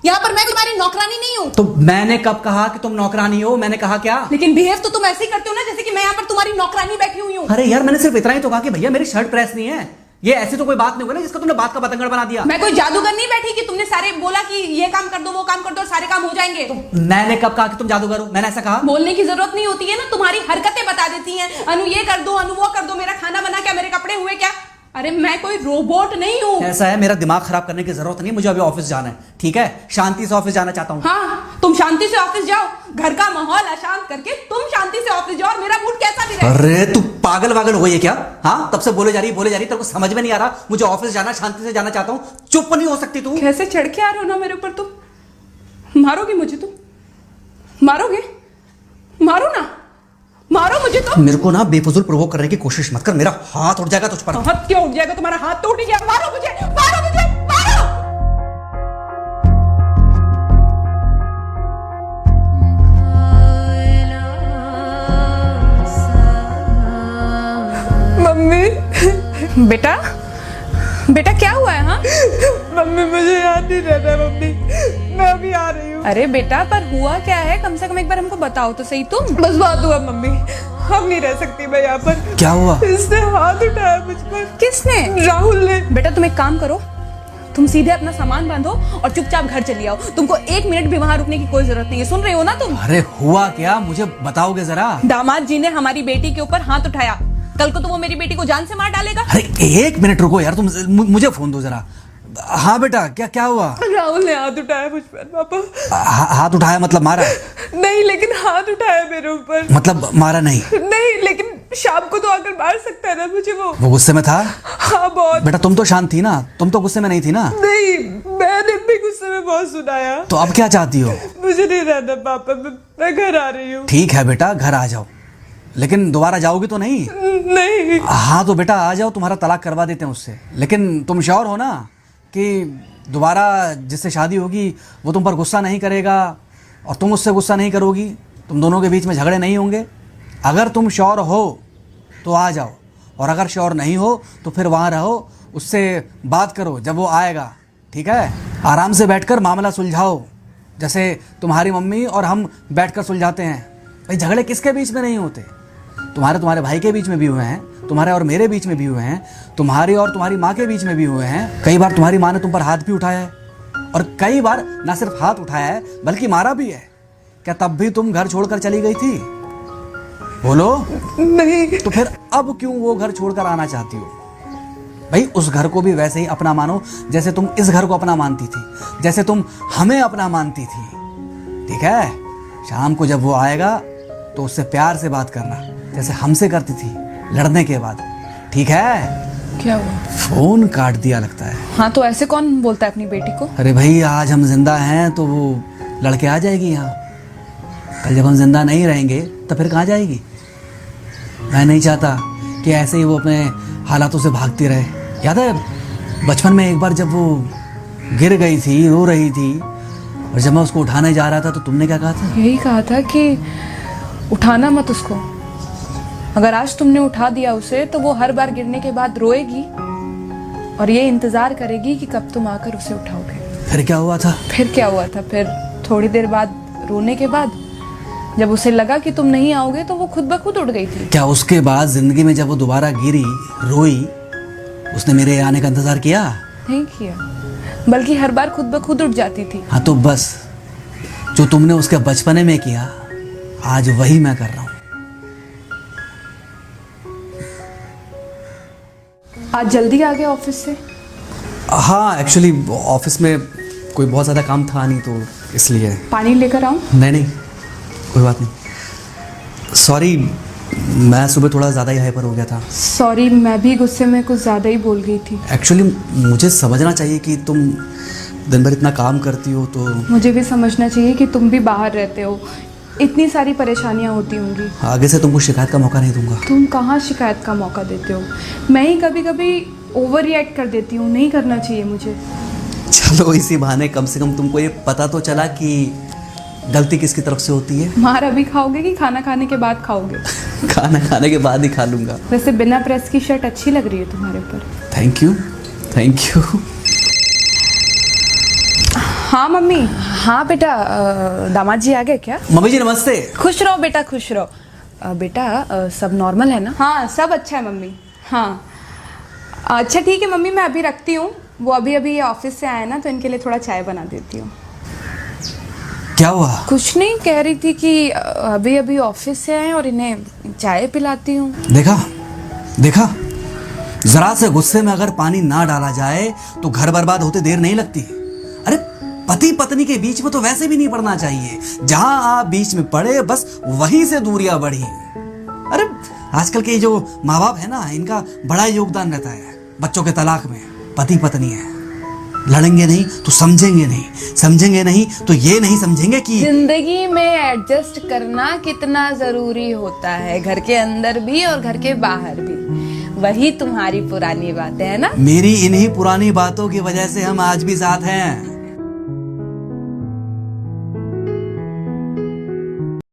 यहाँ पर मैं तुम्हारी नौकरानी नहीं हूँ। तो मैंने कब कहा कि तुम नौकरानी हो? मैंने कहा क्या? लेकिन बिहेव तो तुम ऐसे ही करते हो ना जैसे कि मैं यहाँ पर तुम्हारी नौकरानी बैठी हुई हूँ। अरे यार मैंने सिर्फ इतना ही तो कहा कि भैया मेरी शर्ट प्रेस नहीं है। ये ऐसी तो कोई बात नहीं होगी ना जिसका तुमने बात का बतंगड़ बना दिया। मैं कोई जादूगर नहीं बैठी कि तुमने सारे बोला कि ये काम कर दो वो काम कर दो और सारे काम हो जाएंगे। मैंने कब कहा कि तुम जादूगर हो? मैंने ऐसा कहा? बोलने की जरूरत नहीं होती है ना, तुम्हारी हरकतें बता देती हैं। अनु ये कर दो, अनु वो कर दो, मेरा खाना बना क्या, मेरे कपड़े हुए क्या। अरे मैं कोई रोबोट नहीं हूँ। ऐसा है, मेरा दिमाग खराब करने की जरूरत नहीं है, मुझे अभी ऑफिस जाना है। ठीक है, शांति से ऑफिस जाना चाहता हूँ। हाँ तुम शांति से ऑफिस जाओ, घर का माहौल अशांत करके तुम शांति से ऑफिस जाओ और मेरा मूड कैसा भी रहे। अरे तू पागल वागल हो ये क्या? हाँ तब से बोले जा रही तेरे को समझ में नहीं आ रहा। मुझे ऑफिस जाना, शांति से जाना चाहता हूँ। चुप नहीं हो सकती तू? कैसे चढ़ के आ रहे हो ना मेरे ऊपर तुम। मारोगे मुझे? तुम मारोगे? मारो ना, मारो मुझे। तो मेरे को ना बेफजूल प्रोवोक करने की कोशिश मत कर, मेरा हाथ उठ जाएगा तुझ पर। हाथ क्यों उठ जाएगा? तुम्हारा हाथ तो उठ ही गया। मारो मुझे, मारो मुझे, मारो। मम्मी। बेटा बेटा क्या हुआ है? हाँ मम्मी मुझे याद नहीं रहता मम्मी, मैं अभी आ रही हूँ। अरे बेटा पर हुआ क्या है? कम से कम एक बार हमको बताओ तो सही। तुम बस बात हुआ मम्मी, हम नहीं रह सकती मैं यहाँ पर। क्या हुआ? इसने हाथ उठाया मुझ पर। किसने? राहुल ने। बेटा तुम एक काम करो, तुम सीधे अपना सामान बांधो और चुपचाप घर चली आओ। तुमको एक मिनट भी वहां रुकने की कोई जरूरत नहीं है। सुन रहे हो ना तुम? अरे हुआ क्या, मुझे बताओगे जरा? दामाद जी ने हमारी बेटी के ऊपर हाथ उठाया। कल को तो वो मेरी बेटी को जान से मार डालेगा। अरे एक मिनट रुको यार, तुम मुझे फोन दो जरा। हाँ बेटा क्या क्या हुआ? राहुल ने हाथ उठाया मुझ पर पापा। हाथ उठाया मतलब मारा? नहीं लेकिन हाथ उठाया मेरे ऊपर। मतलब मारा नहीं? नहीं लेकिन शाम को तो आकर मार सकता है ना मुझे वो गुस्से में था? हाँ बहुत। बेटा तुम तो शांत थी ना, तुम तो गुस्से में नहीं थी ना? नहीं मैंने भी गुस्से में बहुत सुनाया। तो अब क्या चाहती हो? मुझे नहीं रहना पापा, मैं घर आ रही हूँ। ठीक है बेटा घर आ जाओ, लेकिन दोबारा जाओगी तो नहीं? नहीं। हाँ तो बेटा आ जाओ, तुम्हारा तलाक करवा देते हैं उससे। लेकिन तुम श्योर हो ना कि दोबारा जिससे शादी होगी वो तुम पर गुस्सा नहीं करेगा और तुम उससे गुस्सा नहीं करोगी, तुम दोनों के बीच में झगड़े नहीं होंगे? अगर तुम श्योर हो तो आ जाओ, और अगर श्योर नहीं हो तो फिर वहाँ रहो, उससे बात करो जब वो आएगा। ठीक है, आराम से बैठकर मामला सुलझाओ, जैसे तुम्हारी मम्मी और हम बैठकर सुलझाते हैं। भाई झगड़े किसके बीच में नहीं होते? तुम्हारे भाई के बीच में भी हुए हैं, तुम्हारे और मेरे बीच में भी हुए हैं, तुम्हारी और तुम्हारी माँ के बीच में भी हुए हैं। कई बार तुम्हारी माँ ने तुम पर हाथ भी उठाया है, और कई बार ना सिर्फ हाथ उठाया है बल्कि मारा भी है। क्या तब भी तुम घर छोड़कर चली गई थी? बोलो। नहीं। तो फिर अब क्यों वो घर छोड़कर आना चाहती हो? भाई उस घर को भी वैसे ही अपना मानो जैसे तुम इस घर को अपना मानती थी, जैसे तुम हमें अपना मानती थी। ठीक है, शाम को जब वो आएगा तो उससे प्यार से बात करना जैसे हमसे करती थी लड़ने के बाद। ठीक है? क्या हुआ? फोन काट दिया लगता है। हाँ तो ऐसे कौन बोलता है अपनी बेटी को? अरे भाई आज हम जिंदा हैं तो वो लड़के आ जाएगी यहाँ, कल जब हम जिंदा नहीं रहेंगे तो फिर कहाँ जाएगी? मैं नहीं चाहता कि ऐसे ही वो अपने हालातों से भागती रहे। याद है बचपन में एक बार जब वो गिर गई थी, रो रही थी, और जब मैं उसको उठाने जा रहा था तो तुमने क्या कहा था? यही कहा था कि उठाना मत उसको। अगर आज तुमने उठा दिया उसे तो वो हर बार गिरने के बाद रोएगी और ये इंतजार करेगी कि कब तुम आकर उसे उठाओगे। फिर क्या हुआ था? फिर क्या हुआ था? फिर थोड़ी देर बाद रोने के बाद जब उसे लगा कि तुम नहीं आओगे तो वो खुद ब खुद उठ गई थी। क्या उसके बाद जिंदगी में जब वो दोबारा गिरी, रोई, उसने मेरे आने का इंतजार किया? नहीं किया, बल्कि हर बार खुद ब खुद उठ जाती थी। हाँ तो बस जो तुमने उसके बचपने में किया आज वही मैं कर रहा हूँ। आज जल्दी आ गए ऑफिस से? हाँ एक्चुअली ऑफिस में कोई बहुत ज़्यादा काम था नहीं तो इसलिए। पानी लेकर आऊं? नहीं कोई बात नहीं, सॉरी मैं सुबह थोड़ा ज़्यादा ही हाइपर हो गया था। सॉरी, मैं भी गुस्से में कुछ ज़्यादा ही बोल गई थी। एक्चुअली मुझे समझना चाहिए कि तुम दिन भर इतना काम करती हो तो। मुझे भी समझना चाहिए कि तुम भी बाहर रहते हो, इतनी सारी परेशानियां होती होंगी। आगे से तुमको शिकायत का मौका नहीं दूंगा। तुम कहाँ शिकायत का मौका देते हो? मैं ही कभी कभी ओवर रिएक्ट कर देती हूँ, नहीं करना चाहिए मुझे। चलो इसी बहाने कम से कम तुमको ये पता तो चला कि गलती किसकी तरफ से होती है। मार अभी खाओगे कि खाना खाने के बाद खाओगे? खाना खाने के बाद ही खा लूंगा। वैसे बिना प्रेस की शर्ट अच्छी लग रही है तुम्हारे ऊपर। Thank you. हाँ मम्मी। हाँ बेटा, दामाद जी आ गए क्या? मम्मी जी नमस्ते। खुश रहो बेटा, खुश रहो। बेटा सब नॉर्मल है ना? हाँ सब अच्छा है मम्मी। हाँ अच्छा ठीक है मम्मी, मैं अभी रखती हूँ। वो अभी अभी ऑफिस से आए ना, तो इनके लिए थोड़ा चाय बना देती हूँ। क्या हुआ? कुछ नहीं, कह रही थी कि अभी अभी ऑफिस से आए और इन्हें चाय पिलाती हूँ। देखा देखा, जरा से गुस्से में अगर पानी ना डाला जाए तो घर बर्बाद होते देर नहीं लगती। अरे पति पत्नी के बीच में तो वैसे भी नहीं पड़ना चाहिए। जहां आप बीच में पड़े बस वहीं से दूरियां बढ़ी। अरे आजकल के जो माँ बाप है ना, इनका बड़ा योगदान रहता है बच्चों के तलाक में। पति पत्नी है, लड़ेंगे नहीं तो समझेंगे नहीं, समझेंगे नहीं तो ये नहीं समझेंगे कि जिंदगी में एडजस्ट करना कितना जरूरी होता है, घर के अंदर भी और घर के बाहर भी। वही तुम्हारी पुरानी बातें है ना। मेरी इन्हीं पुरानी बातों की वजह से हम आज भी साथ हैं।